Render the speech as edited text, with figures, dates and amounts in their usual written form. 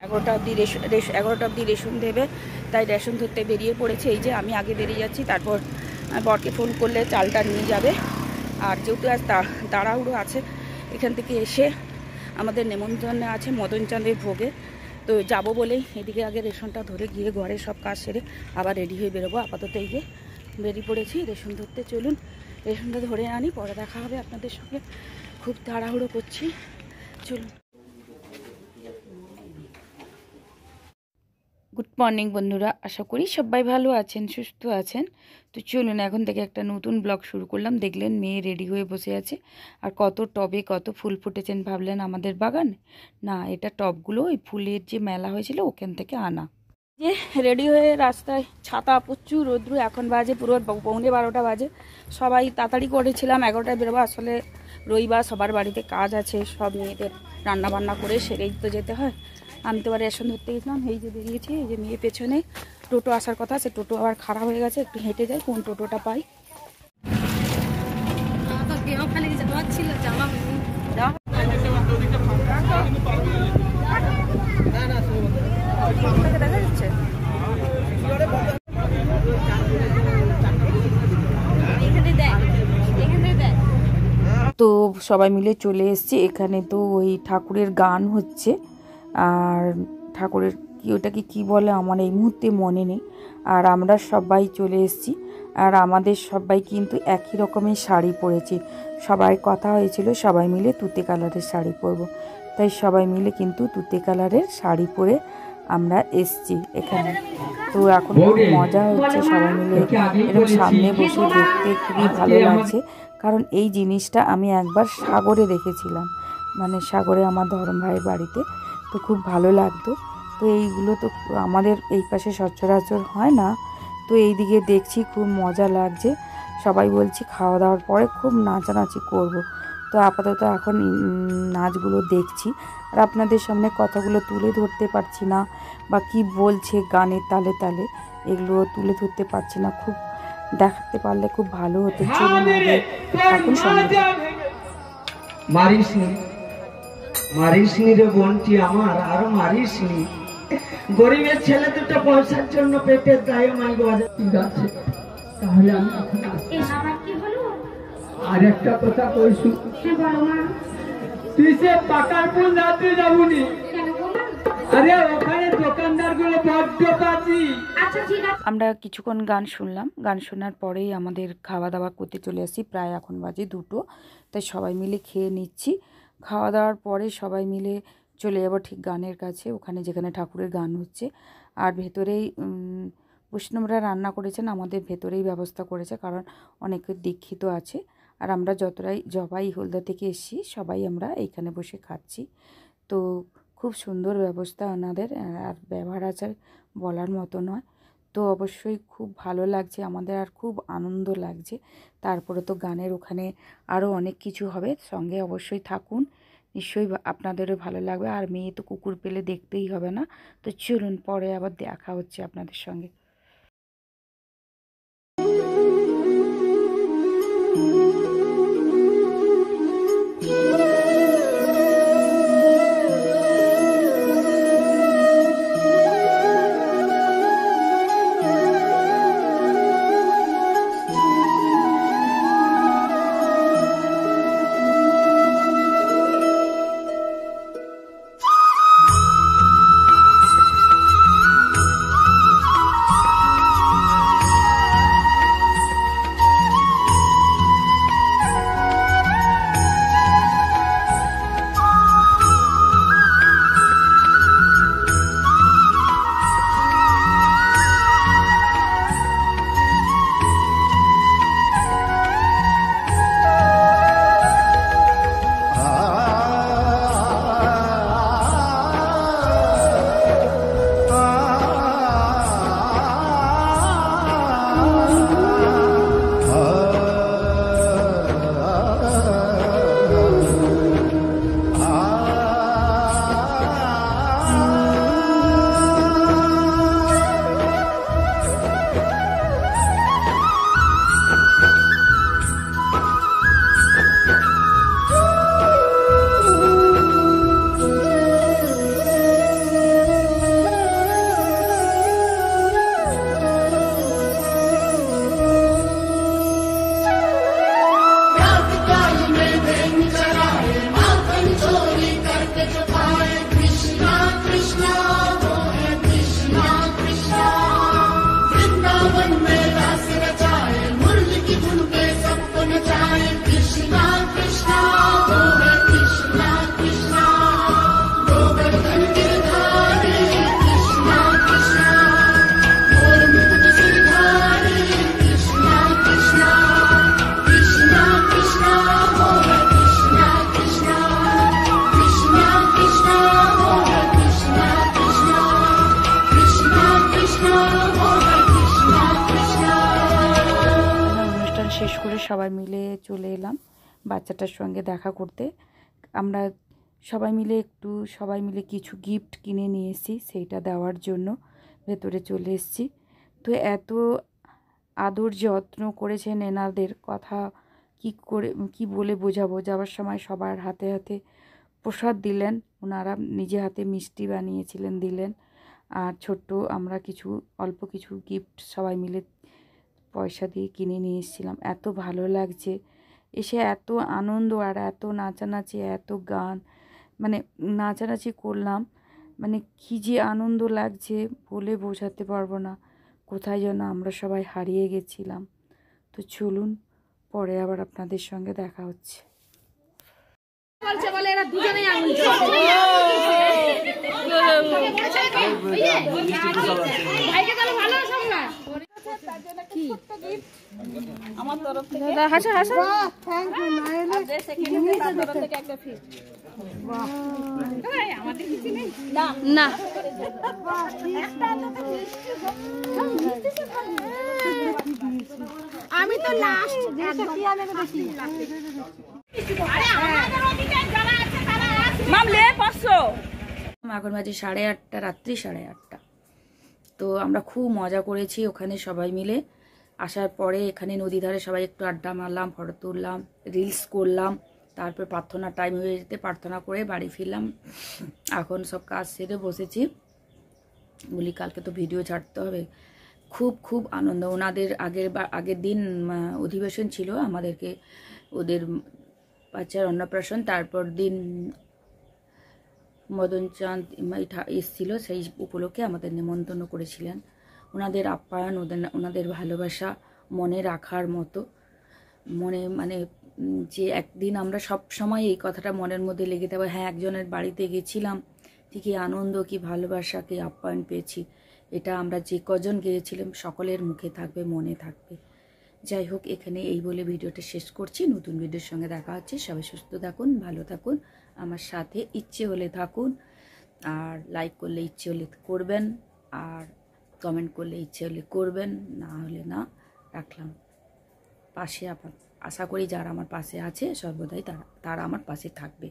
11টা অবধি রেশন দেবে, তাই রেশন ধরতে বেরিয়ে পড়েছে। এই যে আমি আগে বেরিয়ে যাচ্ছি, তারপর বরকে ফোন করলে চালটা নিয়ে যাবে। আর যেহেতু আজ তাড়াহুড়ো আছে, এখান থেকে এসে আমাদের নেমন্তন্ন আছে মদন চাঁদের ভোগে, তো যাব বলেই এদিকে আগে রেশনটা ধরে গিয়ে ঘরে সব কাজ সেরে আবার রেডি হয়ে বেরোবো। আপাতত এই যে বেরিয়ে পড়েছি রেশন ধরতে। চলুন রেশনটা ধরে আনি, পরে দেখা হবে আপনাদের সঙ্গে। খুব তাড়াহুড়ো করছি, চলুন। গুড মর্নিং বন্ধুরা, আশা করি সবাই ভালো আছেন, সুস্থ আছেন। তো চলুন এখন থেকে একটা নতুন ব্লগ শুরু করলাম। দেখলেন মেয়ে রেডি হয়ে বসে আছে, আর কত টবে কত ফুল ফুটেছেন ভাবলেন আমাদের বাগানে? না, এটা টবগুলো ওই ফুলের যে মেলা হয়েছিল ওখান থেকে আনা। যে রেডি হয়ে রাস্তায়, ছাতা প্রচুর রোদ্রু, এখন বাজে পুরো 11:15 বাজে। সবাই তাড়াতাড়ি করেছিলাম 11টায় বেরোবো, আসলে রবিবার সবার বাড়িতে কাজ আছে, সব মেয়েদের রান্না বান্না করে সেরেই তো যেতে হয়। আমি তো এবার রেশন ধরতে গেছিলাম, এই যে বেরিয়েছি। এই যে মেয়ে পেছনে, টোটো আসার কথা, সে টোটো আবার খারাপ হয়ে গেছে, একটু হেঁটে যাই কোন টোটোটা পাই। দেখা যাচ্ছে তো সবাই মিলে চলে এসেছি এখানে। তো ওই ঠাকুরের গান হচ্ছে, আর ঠাকুরের ওটাকে কি বলে আমার এই মুহূর্তে মনে নেই। আর আমরা সবাই চলে এসেছি, আর আমাদের সবাই কিন্তু একই রকমের শাড়ি পরেছি। সবাই কথা হয়েছিল সবাই মিলে তুতে কালারের শাড়ি পরবো, তাই সবাই মিলে কিন্তু তুতে কালারের শাড়ি পরে আমরা এসছি এখানে। তো এখন খুব মজা হচ্ছে, সবাই মিলে এরকম সামনে বসে দেখতে খুবই ভালো লাগছে। কারণ এই জিনিসটা আমি একবার সাগরে দেখেছিলাম, মানে সাগরে আমার ধরম ভাইয়ের বাড়িতে, তো খুব ভালো লাগতো। তো এইগুলো তো আমাদের এই পাশে সচরাচর হয় না, তো এই দিকে দেখছি খুব মজা লাগছে। সবাই বলছি খাওয়া দাওয়ার পরে খুব নাচানাচি করব। তো আপাতত এখন নাচগুলো দেখছি, আর আপনাদের সামনে কথাগুলো তুলে ধরতে পারছি না, বা কি বলছে গানের তালে তালে এগুলো তুলে ধরতে পারছি না। খুব দেখাতে পারলে খুব ভালো হতো। চলুন এখন সঙ্গে মারিসনি রে বোনটি আমার, আর মারিসনি। গরিবের ছেলে দুটো পয়সার জন্য পেটের দায়ে মাইক বাজে। ঠিক আছে, তাহলে আমি এখন আর একটা কথা কইছু, তুই সে পাকার পুল রাতে যাবুনি। আরে ওখানে দোকানদার গুলো বড্ড পাচ্ছি। আমরা কিছুক্ষণ গান শুনলাম, গান শোনার পরেই আমাদের খাওয়া দাওয়া করতে চলে আসি। প্রায় এখন বাজে 2টো, তাই সবাই মিলে খেয়ে নিচ্ছি। খাওয়া দাওয়ার পরে সবাই মিলে চলে যাব ঠিক গানের কাছে, ওখানে যেখানে ঠাকুরের গান হচ্ছে। আর ভেতরেই বৈষ্ণবরা রান্না করেছেন, আমাদের ভেতরেই ব্যবস্থা করেছে, কারণ অনেকে দীক্ষিত আছে। আর আমরা জবাই হলদা থেকে এসেছি, সবাই আমরা এইখানে বসে খাচ্ছি। তো খুব সুন্দর ব্যবস্থা ওনাদের, আর ব্যবহার আচার বলার মতো নয়। তো অবশ্যই খুব ভালো লাগছে আমাদের, আর খুব আনন্দ লাগছে। তারপরে তো গানের ওখানে আরও অনেক কিছু হবে, সঙ্গে অবশ্যই থাকুন, নিশ্চয়ই আপনাদেরও ভালো লাগবে। আর মেয়ে তো কুকুর পেলে দেখতেই হবে না। তো চলুন পরে আবার দেখা হচ্ছে আপনাদের সঙ্গে। সবাই মিলে চলে এলাম বাচ্চাটার সঙ্গে দেখা করতে। আমরা সবাই মিলে কিছু গিফট কিনে নিয়ে এসেছি, সেইটা দেওয়ার জন্য ভেতরে চলে এসেছি। তো এত আদর যত্ন করেছেন এনাদের, কথা কি বলে বোঝাবো। যাওয়ার সময় সবার হাতে হাতে প্রসাদ দিলেন, ওনারা নিজে হাতে মিষ্টি বানিয়েছিলেন দিলেন। আর আমরা অল্প কিছু গিফট সবাই মিলে পয়সা দিয়ে কিনে নিয়ে এসেছিলাম। এত ভালো লাগছে এসে, এত আনন্দ আর এত নাচানাচি, এত গান, মানে নাচানাচি করলাম, মানে কী যে আনন্দ লাগছে বলে বোঝাতে পারবো না। কোথায় যেন আমরা সবাই হারিয়ে গেছিলাম। তো চলুন, পরে আবার আপনাদের সঙ্গে দেখা হচ্ছে। বলে এরা দুজনেই আঙুল ভাইকে তাহলে ভালো সব না কি আমার তরফ থেকে হাসা হাসা থ্যাংক ইউ নাইলে তার তরফ থেকে একটা ফিস বাহ আমাদের কিছু নেই না না আমি তো লাস্ট যেটা কি আনে দেখি আরে আমাদের ওদিকে যারা আছে তারা আসবে মামলে 500 এখন বাজে 8:30, রাত্রি 8:30। তো আমরা খুব মজা করেছি ওখানে সবাই মিলে। আসার পরে এখানে নদী ধারে সবাই একটু আড্ডা মারলাম, ফটো তুললাম, রিলস করলাম। তারপর প্রার্থনা টাইম হয়ে যেতে প্রার্থনা করে বাড়ি ফিরলাম। এখন সব কাজ সেরে বসেছি, বলি কালকে তো ভিডিও ছাড়তে হবে। খুব খুব আনন্দ। ওনাদের আগের দিন অধিবেশন ছিল, আমাদেরকে ওদের বাচ্চার অন্নপ্রাশন, তারপর দিন মদন চাঁদ এসেছিল, সেই উপলক্ষে আমাদের নেমন্তন্ন করেছিলেন। ওনাদের আপ্যায়ন, ওনাদের ভালোবাসা মনে রাখার মতো। মানে যে একদিন আমরা সব সময় এই কথাটা মনের মধ্যে লেগে থাকবে, হ্যাঁ একজনের বাড়িতে গেছিলাম, ঠিকই আনন্দ, কি ভালোবাসা, কি আপ্যায়ন পেয়েছি। এটা আমরা যে কজন গিয়েছিলাম সকলের মুখে থাকবে, মনে থাকবে। যাই হোক, এখানে এই বলে ভিডিওটা শেষ করছি। নতুন ভিডিওর সঙ্গে দেখা হচ্ছে। সবাই সুস্থ থাকুন, ভালো থাকুন, আমার সাথে ইচ্ছে হলে থাকুন। আর লাইক করলে ইচ্ছে হলে করবেন, আর কমেন্ট করলে ইচ্ছে হলে করবেন, না হলে না। রাখলাম। পাশে আশা করি যারা আমার পাশে আছে সর্বদাই তারা আমার পাশে থাকবে।